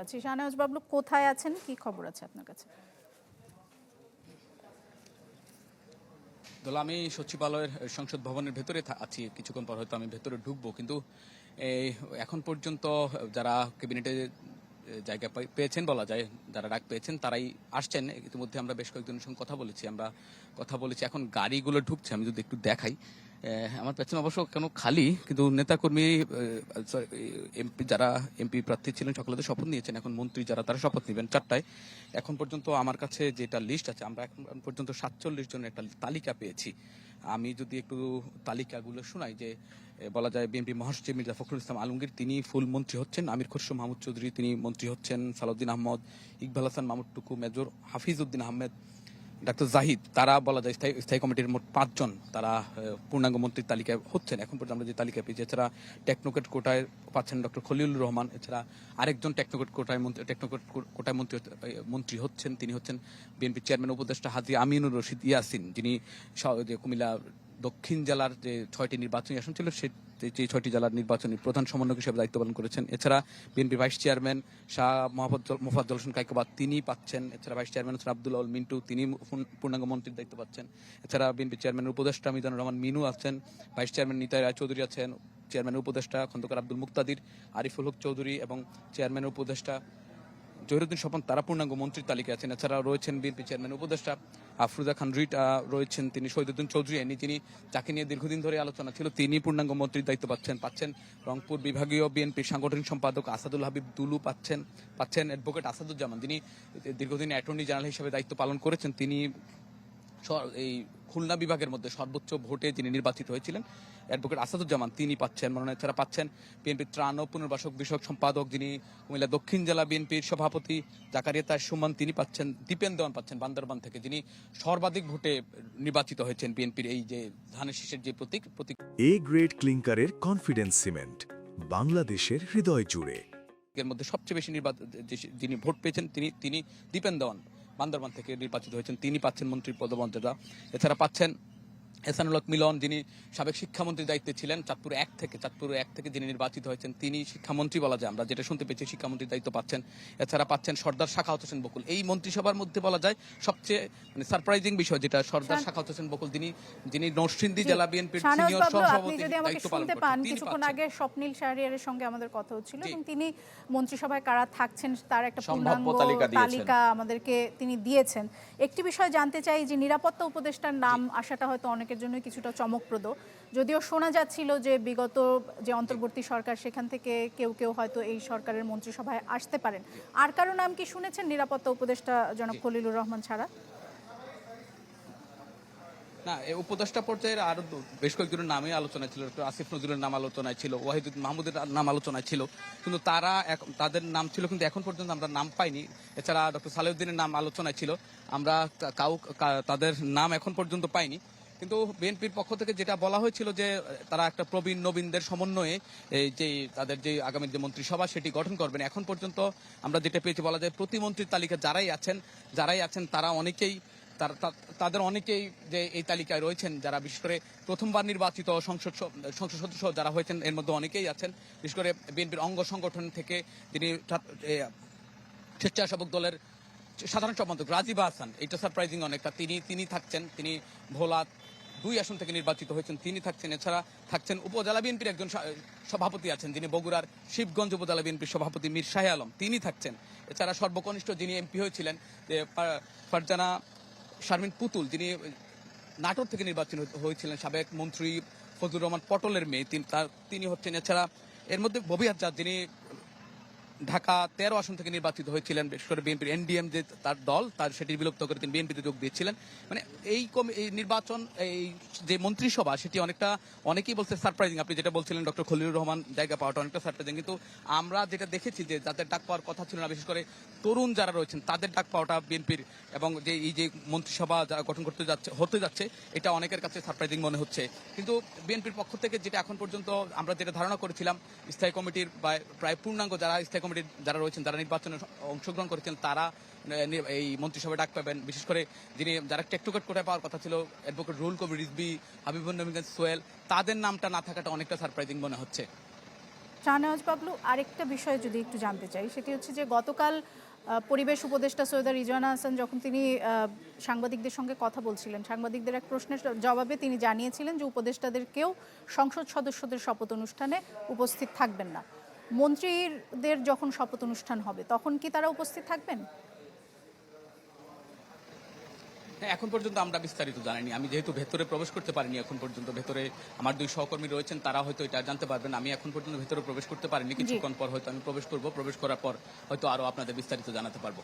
পাচ্ছি। শাহনেওয়াজ বাবলু কোথায় আছেন, কি খবর আছে আপনার কাছে? আমি সচিবালয়ের সংসদ ভবনের ভেতরে আছি, কিছুক্ষণ পর হয়তো আমি ভেতরে ঢুকবো, কিন্তু এখন পর্যন্ত যারা ক্যাবিনেটে জায়গা পেয়েছেন বলা যায়, যারা ডাক পেয়েছেন তারাই আসছেন। ইতিমধ্যে আমরা বেশ কয়েকজনের সঙ্গে কথা বলেছি। এখন গাড়িগুলো ঢুকছে, আমি যদি একটু দেখাই। আমার পেছনে অবশ্য কেন খালি, কিন্তু নেতাকর্মী যারা এমপি প্রার্থী ছিলেন সকলে তো শপথ নিয়েছেন। এখন মন্ত্রী যারা তারা শপথ নেবেন 4টায়। এখন পর্যন্ত আমার কাছে যেটা লিস্ট আছে, আমরা এখন পর্যন্ত 47 জনের একটা তালিকা পেয়েছি। আমি যদি একটু তালিকাগুলো শোনাই, যে বলা যায় বিএনপি মহাসচিব মির্জা ফখরুল ইসলাম আলমগীর তিনি ফুল মন্ত্রী হচ্ছেন, আমির খসরু মাহমুদ চৌধুরী তিনি মন্ত্রী হচ্ছেন, সালাউদ্দিন আহমদ, ইকবাল হাসান মাহমুদ টুকু, মেজর হাফিজ উদ্দিন আহমেদ, ডাক্তার জাহিদ, তারা বলা যায় স্থায়ী কমিটির মোট 5 জন তারা পূর্ণাঙ্গ মন্ত্রীর তালিকায় হচ্ছেন। এখন পর্যন্ত আমরা যে তালিকা পেয়েছি, এছাড়া টেকনোক্রেট কোটায় পাচ্ছেন ডক্টর খলিলুর রহমান, এছাড়া আরেকজন টেকনোক্রেট কোটায় মন্ত্রী হচ্ছেন, তিনি হচ্ছেন বিএনপি চেয়ারম্যান উপদেষ্টা হাজী আমিনুর রশিদ ইয়াসিন, যিনি কুমিল্লা দক্ষিণ জেলার যে 6টি নির্বাচনী আসন ছিল যে 6টি জেলার নির্বাচনী প্রধান সমন্বয়ক হিসেবে দায়িত্ব পালন করেছেন। এছাড়া BNP vice chairman Shah Mofazzal Hossain Kaikobad তিনি পাচ্ছেন। এছাড়া ভাইস চেয়ারম্যান হচ্ছেন আব্দুল আউল মিন্টু, তিনি পূর্ণাঙ্গ মন্ত্রীর দায়িত্ব পাচ্ছেন। এছাড়া বিএনপি চেয়ারম্যানের উপদেষ্টা মিজানুর রহমান মিনু আছেন, ভাইস চেয়ারম্যান নিতাই রায় চৌধুরী আছেন, চেয়ারম্যানের উপদেষ্টা খন্দকার আব্দুল মুক্তাদির, আরিফুল হক চৌধুরী এবং চেয়ারম্যানের উপদেষ্টা জহিরুদ্দিন স্বপন তারা পূর্ণাঙ্গ মন্ত্রীর তালিকায় আছেন। এছাড়া রয়েছেন বিএনপি চেয়ারম্যান উপদেষ্টা আফরুজা খান রিটা রয়েছেন, তিনি শহীদুদ্দিন চৌধুরী যিনি যাকে নিয়ে দীর্ঘদিন ধরে আলোচনা ছিল, তিনি পূর্ণাঙ্গ মন্ত্রীর দায়িত্ব পাচ্ছেন। রংপুর বিভাগীয় বিএনপির সাংগঠনিক সম্পাদক আসাদুল হাবিব দুলু পাচ্ছেন অ্যাডভোকেট আসাদুজ্জামান, যিনি দীর্ঘদিন অ্যাটর্নি জেনারেল হিসেবে দায়িত্ব পালন করেছেন, তিনি এই খুলনা বিভাগের মধ্যে সর্বোচ্চ ভোটে যিনি নির্বাচিত হয়েছিলেন অ্যাডভোকেট আসাদুজ্জামান, তিনি পাচ্ছেন মনোনয়ন। এছাড়া পাচ্ছেন বিএনপির ত্রাণ ও পুনর্বাসক বিষয়ক সম্পাদক, যিনি কুমিল্লা দক্ষিণ জেলা বিএনপির সভাপতি জাকারিয়া তায়ের সুমন, তিনি পাচ্ছেন। দীপেন দেওয়ান পাচ্ছেন বান্দরবান থেকে, যিনি সর্বাধিক ভোটে নির্বাচিত হয়েছেন বিএনপির এই যে ধানের শীষের যে প্রতীক। এ গ্রেড ক্লিংকারের কনফিডেন্স সিমেন্ট, বাংলাদেশের হৃদয় জুড়ে। এর মধ্যে সবচেয়ে বেশি যিনি ভোট পেয়েছেন তিনি দীপেন দেওয়ান বান্দরবান থেকে নির্বাচিত হয়েছেন, তিনি পাচ্ছেন মন্ত্রীর পদমর্যাদা। এছাড়া পাচ্ছেন এহসানুল হক মিলন, যিনি সাবেক শিক্ষামন্ত্রীর দায়িত্বে ছিলেন চাঁদপুর এক থেকে যিনি নির্বাচিত হয়েছেন, তিনি শিক্ষামন্ত্রী বলা যায়, আমরা যেটা শুনতে পেয়েছি শিক্ষামন্ত্রীর দায়িত্ব পাচ্ছেন। এছাড়া পাচ্ছেন সর্দার সাখাওয়াত হোসেন বকুল, এই মন্ত্রিসভার মধ্যে বলা যায় সবচেয়ে সারপ্রাইজিং বিষয় যেটা, সর্দার সাখাওয়াত হোসেন বকুল যিনি নরসিংদী জেলা বিএনপির সিনিয়র সহসভাপতি দায়িত্ব পালন করছেন। কিছুক্ষণ আগে স্বপ্নিল শাহরিয়ারের সঙ্গে আমাদের কথা হচ্ছিল এবং তিনি মন্ত্রিসভায় কারা থাকছেন তার একটা পূর্ণাঙ্গ তালিকা আমাদেরকে তিনি দিয়েছেন। একটি বিষয় জানতে চাই যে নিরাপত্তা উপদেষ্টার নাম আসাটা হয়তো অনেকের জন্য কিছুটা চমকপ্রদ, যদিও শোনা যাচ্ছিল যে বিগত যে অন্তর্বর্তী সরকার সেখান থেকে কেউ হয়তো এই সরকারের মন্ত্রিসভায় আসতে পারেন। আর কারো নাম কি শুনেছেন নিরাপত্তা উপদেষ্টা জনাব খলিলুর রহমান ছাড়া? না, এই উপদেষ্টা পর্যায়ের আরো বেশ কয়েকজনের নামে আলোচনা ছিল, আসিফ নজরুলের নাম আলোচনায় ছিল, ওয়াহিদ মাহমুদের নাম আলোচনায় ছিল, কিন্তু তাদের নাম ছিল, কিন্তু এখন পর্যন্ত আমরা নাম পাইনি। এছাড়া ডক্টর সালেউদ্দিনের নাম আলোচনায় ছিল, আমরা তাদের নাম এখন পর্যন্ত পাইনি। কিন্তু বিএনপির পক্ষ থেকে যেটা বলা হয়েছিল যে তারা একটা প্রবীণ নবীনদের সমন্বয়ে যে তাদের যে আগামী যে মন্ত্রিসভা সেটি গঠন করবেন। এখন পর্যন্ত আমরা যেটা পেয়েছি, বলা যায় প্রতিমন্ত্রীর তালিকা যারাই আছেন তারা অনেকেই তাদের অনেকেই যে এই তালিকায় রয়েছেন, যারা বিশেষ করে প্রথমবার নির্বাচিত সংসদ সদস্য যারা হয়েছেন এর মধ্যে অনেকেই আছেন। বিশেষ করে বিএনপির অঙ্গ সংগঠন থেকে যিনি স্বেচ্ছাসেবক দলের সাধারণ সম্পাদক রাজিবা হাসান, এটা সারপ্রাইজিং অনেকটা, তিনি থাকছেন, তিনি ভোলা 2 আসন থেকে নির্বাচিত হয়েছেন, তিনি থাকছেন। এছাড়া থাকছেন উপজেলা বিএনপির একজন সভাপতি আছেন, যিনি বগুড়ার শিবগঞ্জ উপজেলা বিএনপির সভাপতি মীর শাহে আলম, তিনি থাকছেন। এছাড়া সর্বকনিষ্ঠ যিনি এমপি হয়েছিলেন যে ফারজানা শারমিন পুতুল, যিনি নাটোর থেকে নির্বাচিত হয়েছিলেন, সাবেক মন্ত্রী ফজলুর রহমান পটলের মেয়ে, তিনি হচ্ছেন। এছাড়া এর মধ্যে ববি আজাদ, যিনি ঢাকা 13 আসন থেকে নির্বাচিত হয়েছিলেন, বিশেষ করে বিএনপির এনডিএম যে তার দল সেটি বিলুপ্ত করে তিনি বিএনপিতে যোগ দিয়েছিলেন। মানে এই নির্বাচন, এই যে মন্ত্রিসভা সেটি অনেকেই বলছে সারপ্রাইজিং। আপনি যেটা বলছিলেন ডক্টর খলিলুর রহমান জায়গা পাওয়াটা অনেকটা সারপ্রাইজিং, কিন্তু আমরা যেটা দেখেছি যে যাদের ডাক পাওয়ার কথা ছিল না, বিশেষ করে তরুণ যারা রয়েছেন তাদের ডাক পাওয়াটা বিএনপির এবং যে এই যে মন্ত্রিসভা যারা গঠন হতে যাচ্ছে এটা অনেকের কাছে সারপ্রাইজিং মনে হচ্ছে। কিন্তু বিএনপির পক্ষ থেকে যেটা এখন পর্যন্ত আমরা যেটা ধারণা করেছিলাম, স্থায়ী কমিটির প্রায় পূর্ণাঙ্গ যারা রয়েছেন, যারা নির্বাচনে অংশগ্রহণ করেছেন, তারা এই মন্ত্রিসভায় ডাক পাবেন। বিশেষ করে যারা টেকনোক্রেট কোটায় পাওয়ার কথা ছিল, অ্যাডভোকেট রুহুল কবির রিজভী, হাবিবুর নবী সোহেল, তাদের নামটা না থাকাটা অনেকটা সারপ্রাইজিং মনে হচ্ছে। শাহনেওয়াজ বাবলু, আরেকটা বিষয় যদি একটু জানতে চাই, সেটি হচ্ছে যে গতকাল পরিবেশ উপদেষ্টা সৈয়দা রিজওয়ানা হাসান যখন তিনি সাংবাদিকদের সঙ্গে কথা বলছিলেন, সাংবাদিকদের এক প্রশ্নের জবাবে তিনি জানিয়েছিলেন যে উপদেষ্টাদেরকেও সংসদ সদস্যদের শপথ অনুষ্ঠানে উপস্থিত থাকবেন না। মন্ত্রীদের যখন শপথ অনুষ্ঠান হবে তখন কি তারা উপস্থিত থাকবেন? হ্যাঁ, এখন পর্যন্ত আমরা বিস্তারিত জানিনি। আমি যেহেতু ভেতরে প্রবেশ করতে পারিনি এখন পর্যন্ত, ভেতরে আমার 2 সহকর্মী রয়েছেন, তারা হয়তো এটা জানতে পারবেন। আমি এখন পর্যন্ত ভেতরে প্রবেশ করতে পারিনি, কিছুক্ষণ পর হয়তো আমি প্রবেশ করব, প্রবেশ করার পর হয়তো আরো আপনাদের বিস্তারিত জানাতে পারবো।